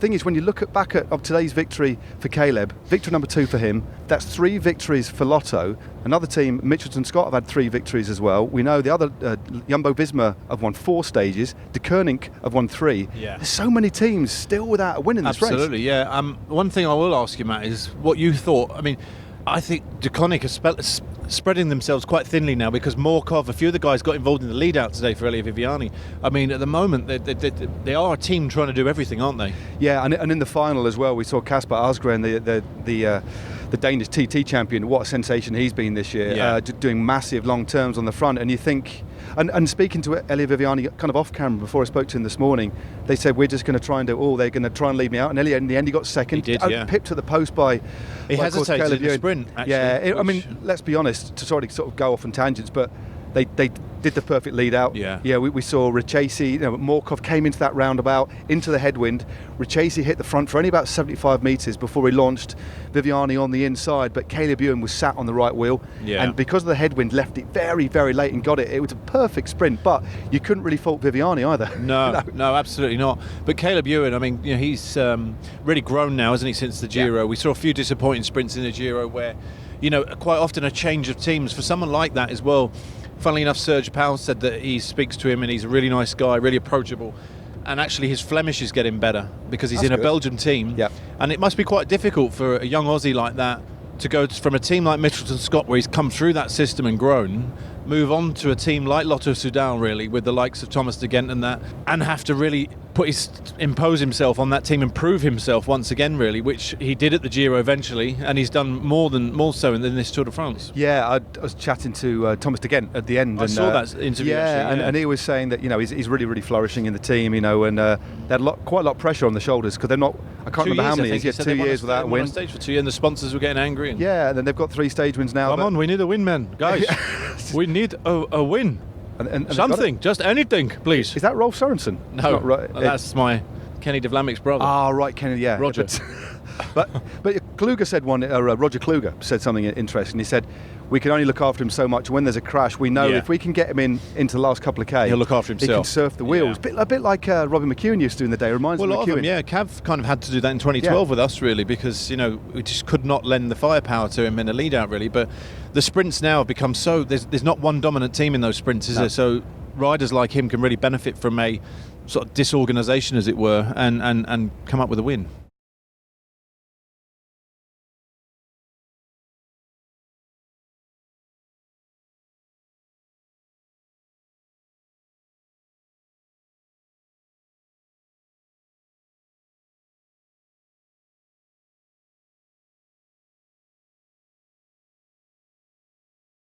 thing is, when you look back at today's victory for Caleb, victory number 2 for him, that's 3 victories for Lotto. Another team, Mitchelton Scott, have had 3 victories as well. We know the other, Jumbo-Visma have won 4 stages. De Koning have won 3. Yeah. There's so many teams still without a win in this race. Absolutely, yeah. One thing I will ask you, Matt, is what you thought. I mean, I think De Koning are spreading themselves quite thinly now, because Morkov, a few of the guys got involved in the lead-out today for Elia Viviani. I mean, at the moment, they are a team trying to do everything, aren't they? Yeah, and in the final as well, we saw Kasper Asgren, the Danish TT champion. What a sensation he's been this year, doing massive long terms on the front. And you think, and speaking to Elia Viviani kind of off camera before I spoke to him this morning, they said, we're just going to try and do all. They're going to try and leave me out. And Elia, in the end, he got second. He did, pipped at the post by hesitated Caleb in the Ewan. sprint, actually. Yeah, I mean, let's be honest, to sort of go off on tangents, but they did the perfect lead out. Yeah. We saw Richesi, Morkov came into that roundabout, into the headwind. Richesi hit the front for only about 75 metres before he launched Viviani on the inside, but Caleb Ewan was sat on the right wheel. Yeah. And because of the headwind, left it very, very late and got it. It was a perfect sprint, but you couldn't really fault Viviani either. No, absolutely not. But Caleb Ewan, I mean, he's really grown now, hasn't he, since the Giro? Yeah. We saw a few disappointing sprints in the Giro where, quite often a change of teams for someone like that as well. Funnily enough, Serge Powell said that he speaks to him and he's a really nice guy, really approachable. And actually his Flemish is getting better because he's in a Belgian team. Yep. And it must be quite difficult for a young Aussie like that to go from a team like Mitchelton Scott, where he's come through that system and grown, move on to a team like Lotto Soudal, really, with the likes of Thomas de Gent and have to really impose himself on that team and prove himself once again, really, which he did at the Giro eventually, and he's done more so in this Tour de France. Yeah, I was chatting to Thomas de Gent at the end. I saw that interview. Actually, and he was saying that he's really, really flourishing in the team, and they had quite a lot of pressure on the shoulders because they're not. I can't remember how many. He had 2 years without a win. On stage for 2 years, and the sponsors were getting angry. Yeah, and then they've got 3 stage wins now. Come on, we need a win, man, guys. We need a win. And something, just anything, please. Is that Rolf Sørensen? No, that's my Kenny de Vlaming's brother. Ah, right, Kenny, yeah. Roger. But Kluger said Roger Kluger said something interesting. He said, we can only look after him so much. When there's a crash, we know if we can get him into the last couple of K, he'll look after himself. He can surf the wheels. A bit like Robbie McEwen used to in the day. Reminds me of McEwen. A lot of them, yeah. Cav kind of had to do that in 2012 with us, really, because, we just could not lend the firepower to him in a lead-out, really. But the sprints now have become so... There's not one dominant team in those sprints, is there? So riders like him can really benefit from a sort of disorganisation, as it were, and come up with a win.